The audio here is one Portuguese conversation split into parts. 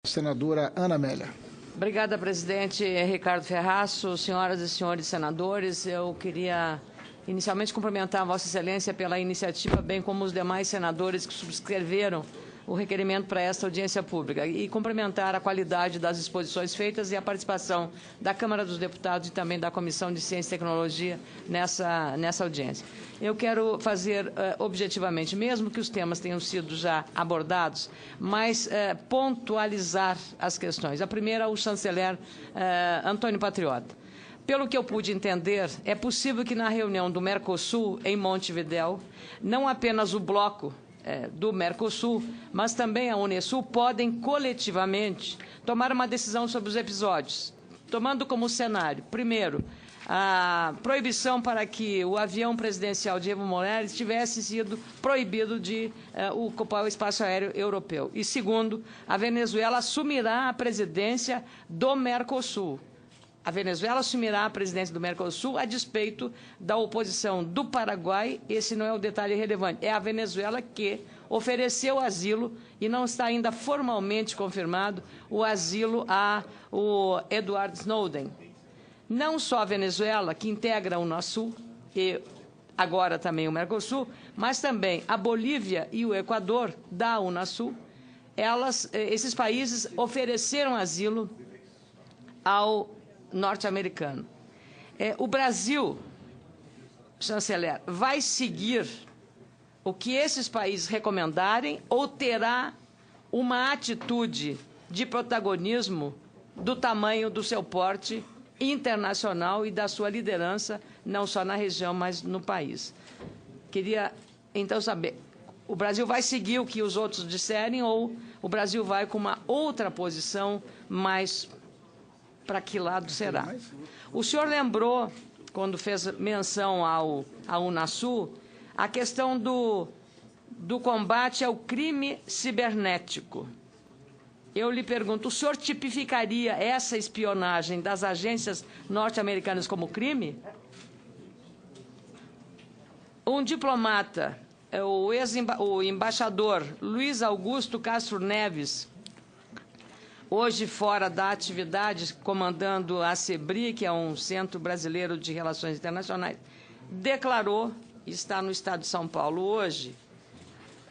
Senadora Ana Amélia. Obrigada, presidente Ricardo Ferraço. Senhoras e senhores senadores, eu queria inicialmente cumprimentar a Vossa Excelência pela iniciativa, bem como os demais senadores que subscreveram o requerimento para esta audiência pública e cumprimentar a qualidade das exposições feitas e a participação da Câmara dos Deputados e também da Comissão de Ciência e Tecnologia nessa audiência. Eu quero fazer objetivamente, mesmo que os temas tenham sido já abordados, mas pontualizar as questões. A primeira, o chanceler Antônio Patriota. Pelo que eu pude entender, é possível que na reunião do Mercosul, em Montevidéu, não apenas o bloco do Mercosul, mas também a Unesul podem coletivamente tomar uma decisão sobre os episódios, tomando como cenário, primeiro, a proibição para que o avião presidencial de Evo Morales tivesse sido proibido de ocupar o espaço aéreo europeu. E, segundo, a Venezuela assumirá a presidência do Mercosul. A Venezuela assumirá a presidência do Mercosul a despeito da oposição do Paraguai. Esse não é o detalhe relevante. É a Venezuela que ofereceu asilo e não está ainda formalmente confirmado o asilo ao Edward Snowden. Não só a Venezuela, que integra o Unasul, e agora também o Mercosul, mas também a Bolívia e o Equador, da Unasul, esses países ofereceram asilo ao norte-americano. O Brasil, chanceler, vai seguir o que esses países recomendarem ou terá uma atitude de protagonismo do tamanho do seu porte internacional e da sua liderança, não só na região, mas no país? Queria, então, saber, o Brasil vai seguir o que os outros disserem ou o Brasil vai com uma outra posição mais... Para que lado será? O senhor lembrou, quando fez menção ao Unasul, a questão do combate ao crime cibernético. Eu lhe pergunto, o senhor tipificaria essa espionagem das agências norte-americanas como crime? Um diplomata, o embaixador Luiz Augusto Castro Neves, hoje fora da atividade, comandando a CEBRI, que é um Centro Brasileiro de Relações Internacionais, declarou, está no estado de São Paulo hoje,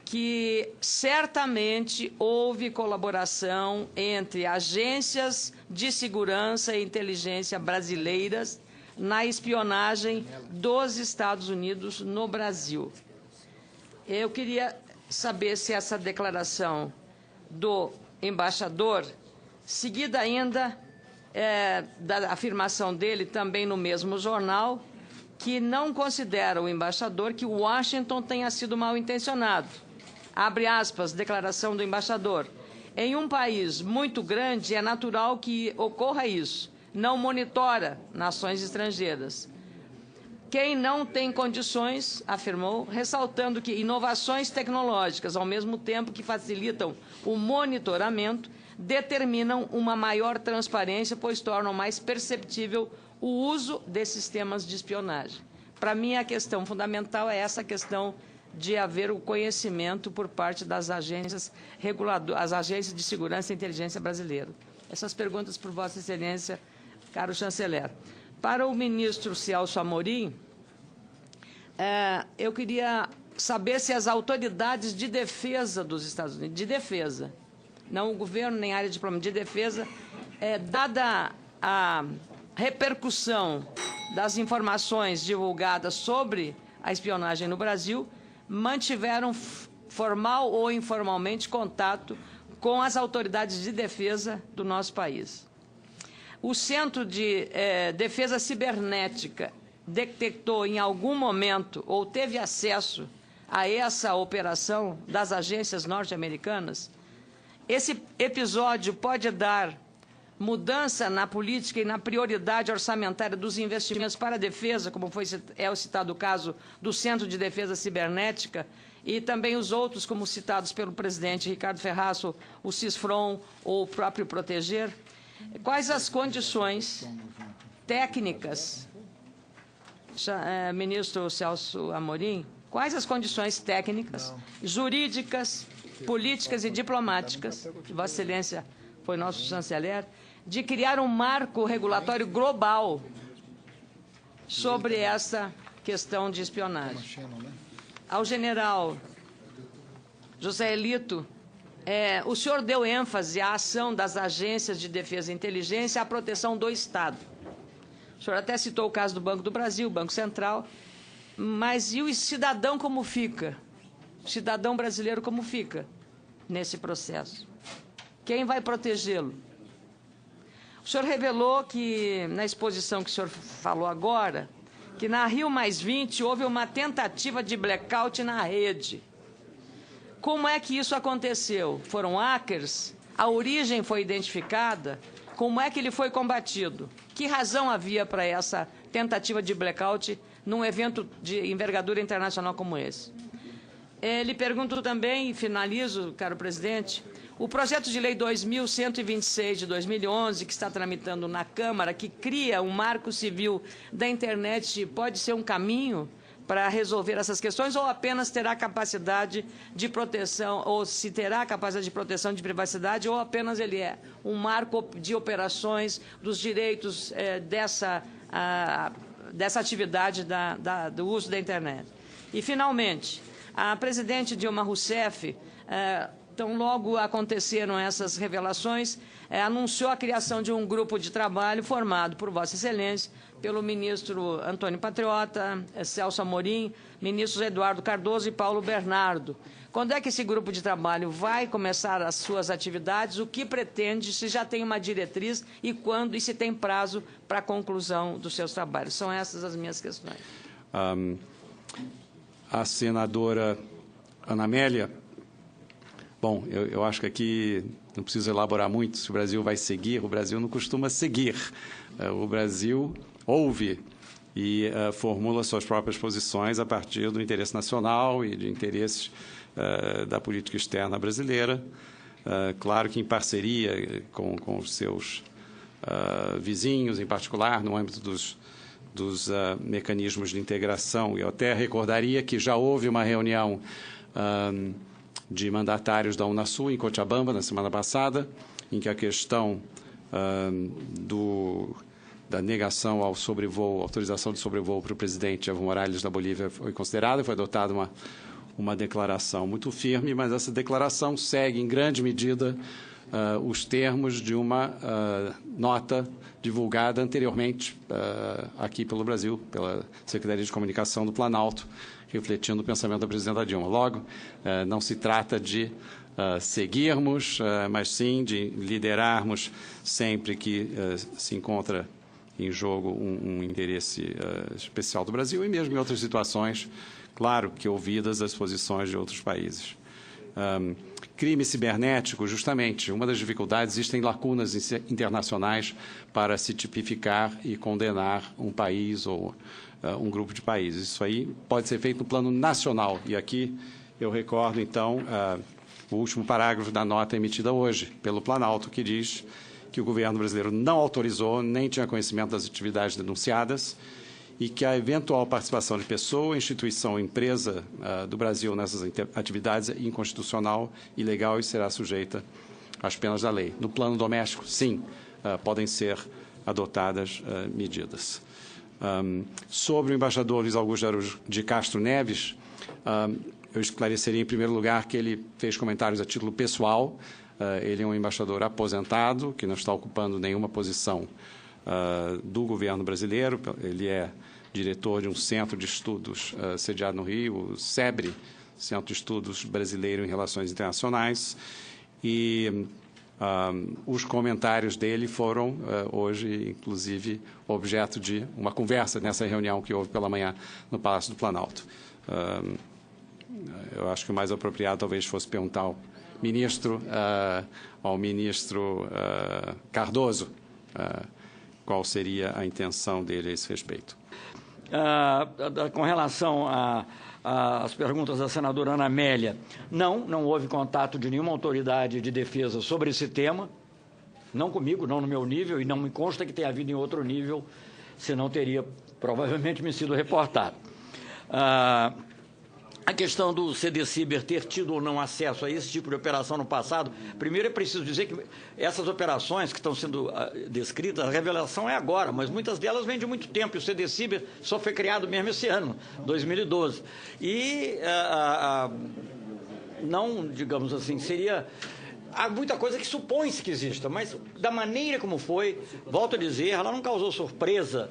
que certamente houve colaboração entre agências de segurança e inteligência brasileiras na espionagem dos Estados Unidos no Brasil. Eu queria saber se essa declaração do embaixador, seguida ainda da afirmação dele, também no mesmo jornal, que não considera o embaixador que Washington tenha sido mal intencionado. Abre aspas, declaração do embaixador. Em um país muito grande, é natural que ocorra isso. Não monitora nações estrangeiras. Quem não tem condições, afirmou, ressaltando que inovações tecnológicas, ao mesmo tempo que facilitam o monitoramento, determinam uma maior transparência, pois tornam mais perceptível o uso desses sistemas de espionagem. Para mim, a questão fundamental é essa questão de haver o conhecimento por parte das agências reguladoras, as agências de segurança e inteligência brasileiras. Essas perguntas por Vossa Excelência, caro chanceler. Para o ministro Celso Amorim, eu queria saber se as autoridades de defesa dos Estados Unidos, de defesa, não o governo nem a área diplomática, de defesa, dada a repercussão das informações divulgadas sobre a espionagem no Brasil, mantiveram formal ou informalmente contato com as autoridades de defesa do nosso país. O Centro de Defesa Cibernética detectou em algum momento ou teve acesso a essa operação das agências norte-americanas? Esse episódio pode dar mudança na política e na prioridade orçamentária dos investimentos para a defesa, como é o citado o caso do Centro de Defesa Cibernética, e também os outros, como citados pelo presidente Ricardo Ferraço, o CISFRON ou o próprio Proteger? Quais as condições técnicas, ministro Celso Amorim, quais as condições técnicas, jurídicas, políticas e diplomáticas que Vossa Excelência foi nosso chanceler, de criar um marco regulatório global sobre essa questão de espionagem. Ao general José Elito, o senhor deu ênfase à ação das agências de defesa e inteligência à proteção do Estado. O senhor até citou o caso do Banco do Brasil, Banco Central, mas e o cidadão como fica? O cidadão brasileiro como fica nesse processo? Quem vai protegê-lo? O senhor revelou que, na exposição que o senhor falou agora, que na Rio+20 houve uma tentativa de blackout na rede. Como é que isso aconteceu? Foram hackers? A origem foi identificada? Como é que ele foi combatido? Que razão havia para essa tentativa de blackout num evento de envergadura internacional como esse? Lhe pergunto também, e finalizo, caro presidente, o projeto de lei 2126 de 2011, que está tramitando na Câmara, que cria um marco civil da internet, pode ser um caminho para resolver essas questões, ou apenas terá capacidade de proteção, ou se terá capacidade de proteção de privacidade, ou apenas ele é um marco de operações dos direitos dessa atividade do uso da internet. E, finalmente, a presidente Dilma Rousseff, tão logo aconteceram essas revelações, anunciou a criação de um grupo de trabalho formado por Vossa Excelência, pelo ministro Antônio Patriota, Celso Amorim, ministros Eduardo Cardoso e Paulo Bernardo. Quando é que esse grupo de trabalho vai começar as suas atividades? O que pretende, se já tem uma diretriz e quando, e se tem prazo para a conclusão dos seus trabalhos? São essas as minhas questões. A senadora Ana Amélia, bom, eu acho que aqui não preciso elaborar muito se o Brasil vai seguir. O Brasil não costuma seguir. O Brasil ouve e formula suas próprias posições a partir do interesse nacional e de interesses da política externa brasileira. Claro que em parceria com os seus vizinhos, em particular, no âmbito dos mecanismos de integração. Eu até recordaria que já houve uma reunião de mandatários da Unasul em Cochabamba, na semana passada, em que a questão da negação ao sobrevoo, autorização de sobrevoo para o presidente Evo Morales da Bolívia foi considerada, foi adotada uma declaração muito firme, mas essa declaração segue, em grande medida, os termos de uma nota divulgada anteriormente aqui pelo Brasil, pela Secretaria de Comunicação do Planalto, refletindo o pensamento da presidenta Dilma. Logo, não se trata de seguirmos, mas sim de liderarmos sempre que se encontra em jogo um interesse especial do Brasil e mesmo em outras situações, claro que ouvidas as posições de outros países. Crime cibernético, justamente, uma das dificuldades, existem lacunas internacionais para se tipificar e condenar um país ou um grupo de países. Isso aí pode ser feito no plano nacional. E aqui eu recordo, então, o último parágrafo da nota emitida hoje pelo Planalto, que diz que o governo brasileiro não autorizou, nem tinha conhecimento das atividades denunciadas e que a eventual participação de pessoa, instituição ou empresa do Brasil nessas atividades é inconstitucional, ilegal e será sujeita às penas da lei. No plano doméstico, sim, podem ser adotadas medidas. Sobre o embaixador Luiz Augusto de Castro Neves, eu esclareceria, em primeiro lugar, que ele fez comentários a título pessoal. Ele é um embaixador aposentado, que não está ocupando nenhuma posição do governo brasileiro. Ele é diretor de um centro de estudos sediado no Rio, o SEBRE, Centro de Estudos Brasileiro em Relações Internacionais. E os comentários dele foram, hoje, inclusive, objeto de uma conversa nessa reunião que houve pela manhã no Palácio do Planalto. Eu acho que o mais apropriado talvez fosse perguntar ao ministro Cardoso qual seria a intenção dele a esse respeito. Com relação às perguntas da senadora Ana Amélia, não houve contato de nenhuma autoridade de defesa sobre esse tema, não comigo, não no meu nível, e não me consta que tenha havido em outro nível, senão teria provavelmente me sido reportado. A questão do CDCiber ter tido ou não acesso a esse tipo de operação no passado, primeiro é preciso dizer que essas operações que estão sendo descritas, a revelação é agora, mas muitas delas vêm de muito tempo, e o CDCiber só foi criado mesmo esse ano, 2012. E não, digamos assim, seria... Há muita coisa que supõe-se que exista, mas da maneira como foi, volto a dizer, ela não causou surpresa,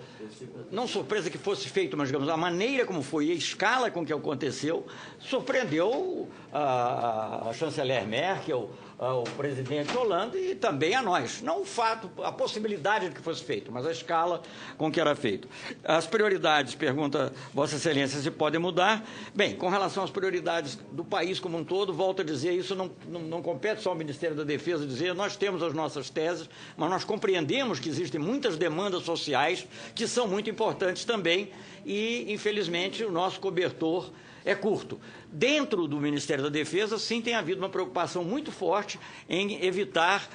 não surpresa que fosse feito, mas, digamos, a maneira como foi e a escala com que aconteceu, surpreendeu a chanceler Merkel, o presidente Hollande e também a nós. Não o fato, a possibilidade de que fosse feito, mas a escala com que era feito. As prioridades, pergunta Vossa Excelência, se podem mudar. Bem, com relação às prioridades do país como um todo, volto a dizer, isso não compete só ao Ministério da Defesa dizer, nós temos as nossas teses, mas nós compreendemos que existem muitas demandas sociais que são muito importantes também e, infelizmente, o nosso cobertor é curto. Dentro do Ministério da Defesa, sim, tem havido uma preocupação muito forte em evitar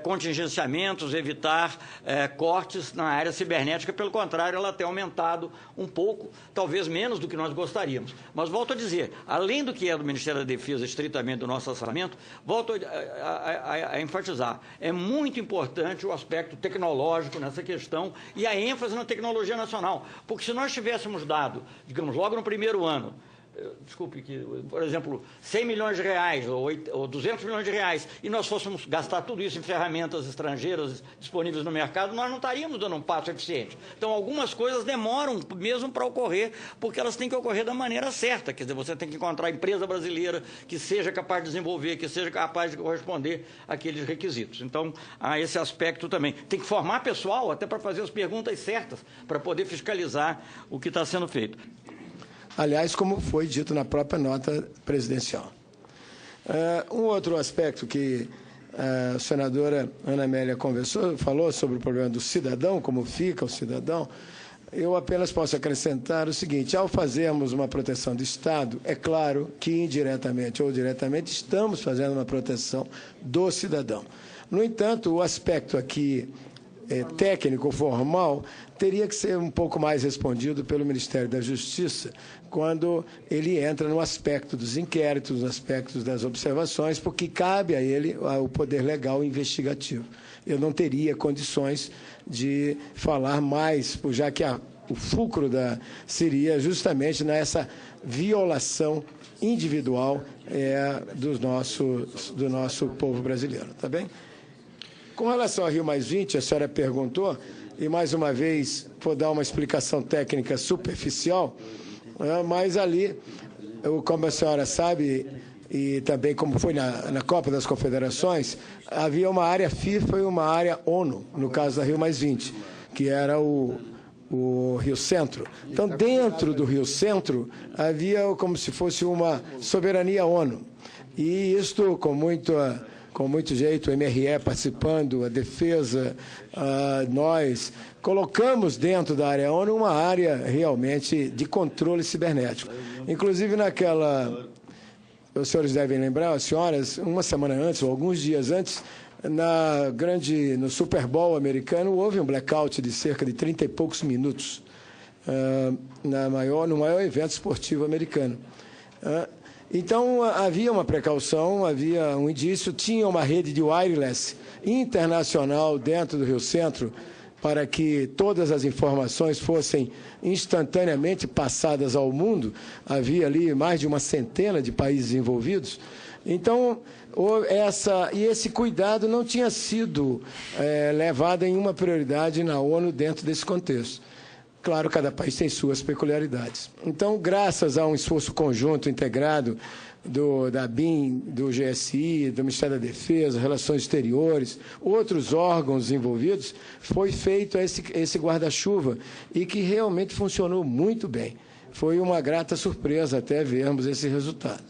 contingenciamentos, evitar cortes na área cibernética. Pelo contrário, ela tem aumentado um pouco, talvez menos do que nós gostaríamos. Mas volto a dizer, além do que é do Ministério da Defesa, estritamente do nosso orçamento, volto a enfatizar, é muito importante o aspecto tecnológico nessa questão e a ênfase na tecnologia nacional. Porque se nós tivéssemos dado, digamos, logo no primeiro ano, desculpe, por exemplo, 100 milhões de reais ou 200 milhões de reais e nós fôssemos gastar tudo isso em ferramentas estrangeiras disponíveis no mercado, nós não estaríamos dando um passo eficiente. Então, algumas coisas demoram mesmo para ocorrer, porque elas têm que ocorrer da maneira certa. Quer dizer, você tem que encontrar empresa brasileira que seja capaz de desenvolver, que seja capaz de corresponder àqueles requisitos. Então, há esse aspecto também. Tem que formar pessoal até para fazer as perguntas certas, para poder fiscalizar o que está sendo feito. Aliás, como foi dito na própria nota presidencial. Um outro aspecto que a senadora Ana Amélia falou sobre o problema do cidadão, como fica o cidadão, eu apenas posso acrescentar o seguinte, ao fazermos uma proteção do Estado, é claro que indiretamente ou diretamente estamos fazendo uma proteção do cidadão. No entanto, o aspecto aqui técnico, formal, teria que ser um pouco mais respondido pelo Ministério da Justiça quando ele entra no aspecto dos inquéritos, no aspecto das observações, porque cabe a ele o poder legal investigativo. Eu não teria condições de falar mais, já que o fulcro seria justamente nessa violação individual do nosso povo brasileiro. Tá bem? Com relação a Rio+20, a senhora perguntou, e mais uma vez vou dar uma explicação técnica superficial, mas ali, como a senhora sabe, e também como foi na Copa das Confederações, havia uma área FIFA e uma área ONU, no caso da Rio+20, que era o Rio Centro. Então, dentro do Rio Centro, havia como se fosse uma soberania ONU. E isto, com muito jeito, o MRE participando, a defesa, nós colocamos dentro da área ONU uma área realmente de controle cibernético. Inclusive os senhores devem lembrar, as senhoras, uma semana antes ou alguns dias antes, no Super Bowl americano, houve um blackout de cerca de 30 e poucos minutos no maior evento esportivo americano. Então, havia uma precaução, havia um indício, tinha uma rede de wireless internacional dentro do Rio Centro para que todas as informações fossem instantaneamente passadas ao mundo. Havia ali mais de uma centena de países envolvidos. Então, esse cuidado não tinha sido levado em uma prioridade na ONU dentro desse contexto. Claro, cada país tem suas peculiaridades. Então, graças a um esforço conjunto, integrado, da BIM, do GSI, do Ministério da Defesa, Relações Exteriores, outros órgãos envolvidos, foi feito esse guarda-chuva e que realmente funcionou muito bem. Foi uma grata surpresa até vermos esse resultado.